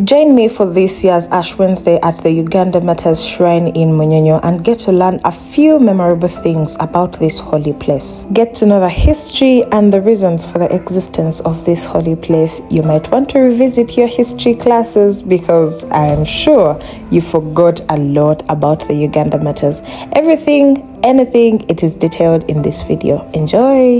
Join me for this year's Ash Wednesday at the Uganda Matyrs Shrine in Munyonyo and get to learn a few memorable things about this holy place. Get to know the history and the reasons for the existence of this holy place. You might want to revisit your history classes because I am sure you forgot a lot about the Uganda Matyrs. Everything, anything, it is detailed in this video. Enjoy!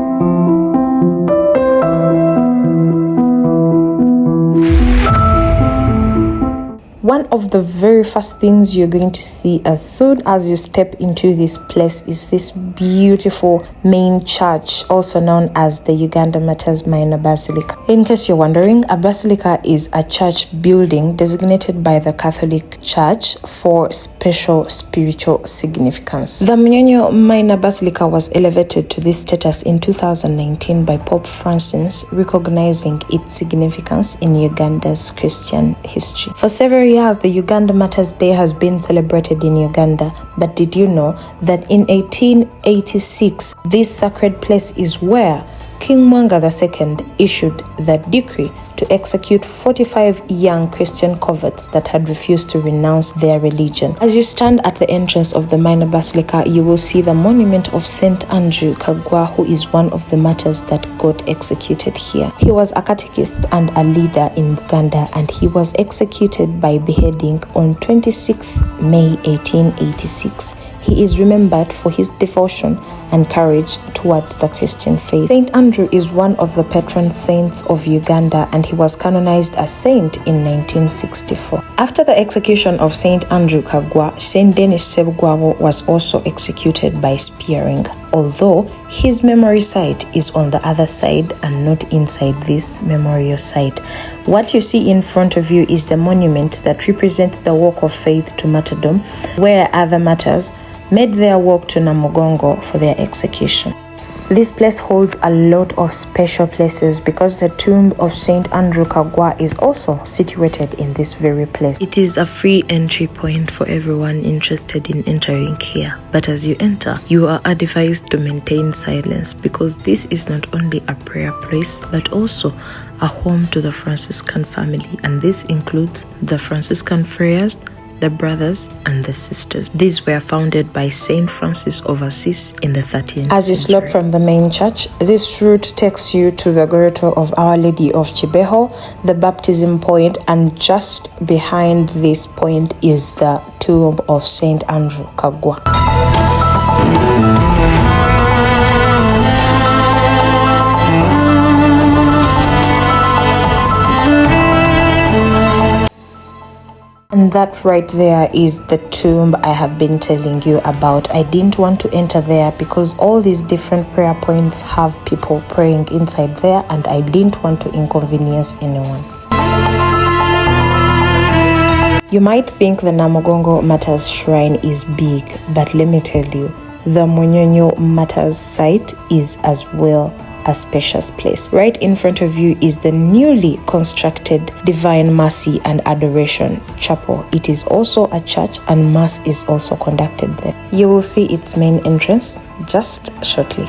One of the very first things you're going to see as soon as you step into this place is this beautiful main church, also known as the Uganda Matyrs Minor Basilica. In case you're wondering, a basilica is a church building designated by the Catholic Church for special spiritual significance. The Munyonyo Minor Basilica was elevated to this status in 2019 by Pope Francis, recognizing its significance in Uganda's Christian history. For several years, the Uganda Matyrs Day has been celebrated in Uganda, but did you know that in 1886, this sacred place is where King Mwanga II issued the decree to execute 45 young Christian converts that had refused to renounce their religion. As you stand at the entrance of the Minor Basilica, you will see the monument of Saint Andrew Kagwa, who is one of the martyrs that got executed here. He was a catechist and a leader in Uganda, and he was executed by beheading on 26 May 1886. He is remembered for his devotion and courage towards the Christian faith. Saint Andrew is one of the patron saints of Uganda, and he was canonized as saint in 1964. After the execution of Saint Andrew Kagwa, Saint Denis Sebugwabo was also executed by spearing, although his memory site is on the other side and not inside this memorial site. What you see in front of you is the monument that represents the walk of faith to martyrdom, where other martyrs made their walk to Namugongo for their execution. This place holds a lot of special places because the tomb of Saint Andrew Kagwa is also situated in this very place. It is a free entry point for everyone interested in entering here, but as you enter, you are advised to maintain silence because this is not only a prayer place but also a home to the Franciscan family, and this includes the Franciscan friars, the brothers and the sisters. These were founded by Saint Francis of Assisi in the 13th century. As you slope from the main church, this route takes you to the grotto of Our Lady of Kibeho, the baptism point, and just behind this point is the tomb of Saint Andrew Kagwa. And that right there is the tomb I have been telling you about. I didn't want to enter there because all these different prayer points have people praying inside there, and I didn't want to inconvenience anyone. You might think the Namugongo Matyrs Shrine is big, but let me tell you, the Munyonyo Matyrs site is as well a spacious place. Right in front of you is the newly constructed Divine Mercy and Adoration Chapel. It is also a church and mass is also conducted there. You will see its main entrance just shortly.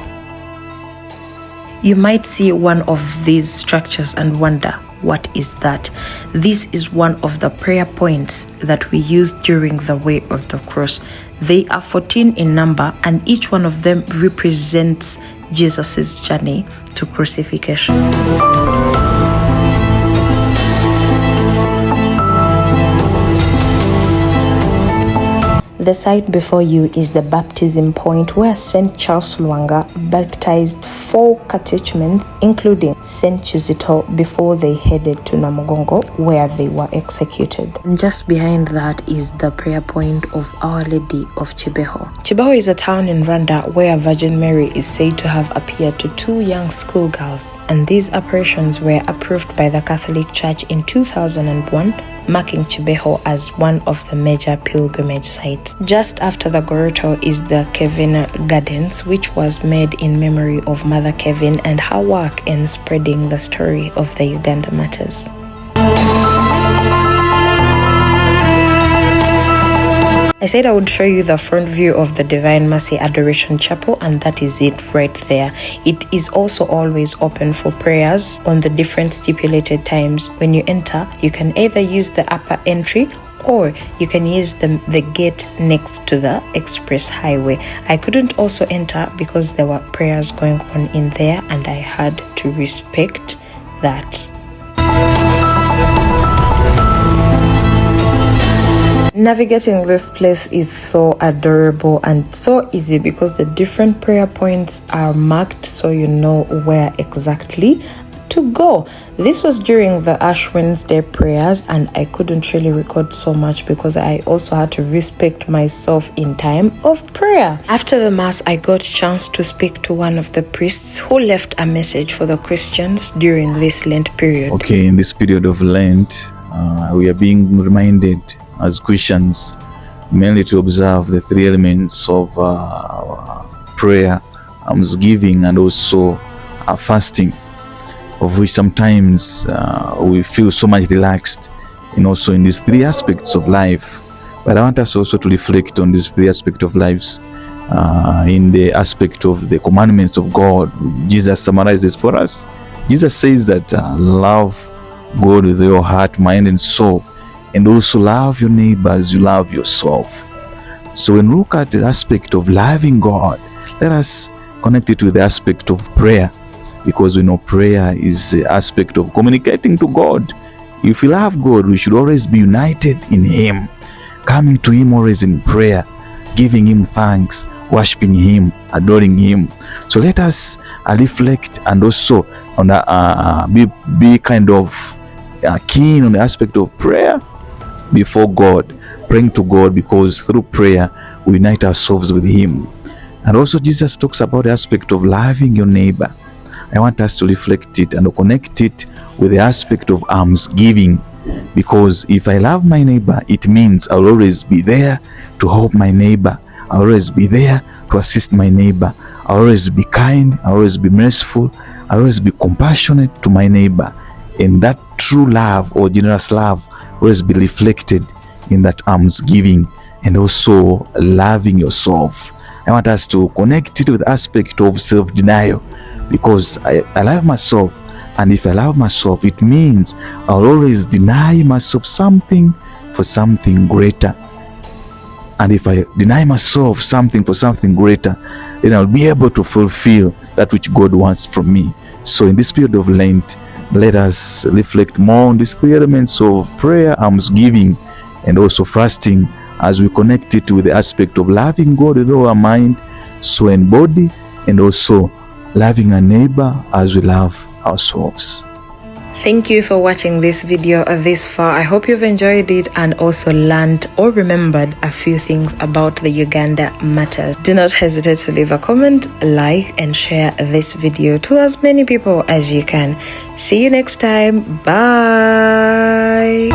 You might see one of these structures and wonder, what is that? This is one of the prayer points that we use during the Way of the Cross. They are 14 in number, and each one of them represents Jesus' journey to crucifixion. The site before you is the baptism point where St. Charles Lwanga baptized 4 catechumens, including St. Kizito, before they headed to Namugongo, where they were executed. And just behind that is the prayer point of Our Lady of Kibeho. Kibeho is a town in Rwanda where Virgin Mary is said to have appeared to 2 young schoolgirls, and these apparitions were approved by the Catholic Church in 2001, marking Kibeho as one of the major pilgrimage sites. Just after the grotto is the Kevin Gardens, which was made in memory of Mother Kevin and her work in spreading the story of the Uganda Matyrs. I said I would show you the front view of the Divine Mercy Adoration Chapel, and that is it right there. It is also always open for prayers on the different stipulated times. When you enter, you can either use the upper entry or you can use the gate next to the express highway. I couldn't also enter because there were prayers going on in there, and I had to respect that. Navigating this place is so adorable and so easy because the different prayer points are marked so you know where exactly to go. This was during the Ash Wednesday prayers, and I couldn't really record so much because I also had to respect myself in time of prayer. After the mass, I got a chance to speak to one of the priests who left a message for the Christians during this Lent period. Okay, in this period of Lent, we are being reminded as Christians mainly to observe the three elements of prayer, almsgiving, and also fasting, of which sometimes we feel so much relaxed, and also in these three aspects of life. But I want us also to reflect on these three aspects of lives in the aspect of the commandments of God. Jesus summarizes for us. Jesus says that love God with your heart, mind, and soul, and also love your neighbor as you love yourself. So when we look at the aspect of loving God, let us connect it with the aspect of prayer, because we know prayer is the aspect of communicating to God. If we love God, we should always be united in Him, coming to Him always in prayer, giving Him thanks, worshiping Him, adoring Him. So let us reflect and also be kind of keen on the aspect of prayer before God, praying to God, because through prayer we unite ourselves with Him. And also Jesus talks about the aspect of loving your neighbor. I want us to reflect it and connect it with the aspect of almsgiving, because if I love my neighbor, it means I'll always be there to help my neighbor. I'll always be there to assist my neighbor. I'll always be kind. I'll always be merciful. I'll always be compassionate to my neighbor. And that true love or generous love always be reflected in that almsgiving and also loving yourself. I want us to connect it with the aspect of self-denial, because I love myself, and if I love myself, it means I'll always deny myself something for something greater. And if I deny myself something for something greater, then I'll be able to fulfill that which God wants from me. So in this period of Lent, let us reflect more on these three elements of prayer, almsgiving, and also fasting, as we connect it with the aspect of loving God with all our mind, soul, and body, and also loving our neighbor as we love ourselves. Thank you for watching this video this far. I hope you've enjoyed it and also learned or remembered a few things about the Uganda Matyrs. Do not hesitate to leave a comment, like, and share this video to as many people as you can. See you next time. Bye.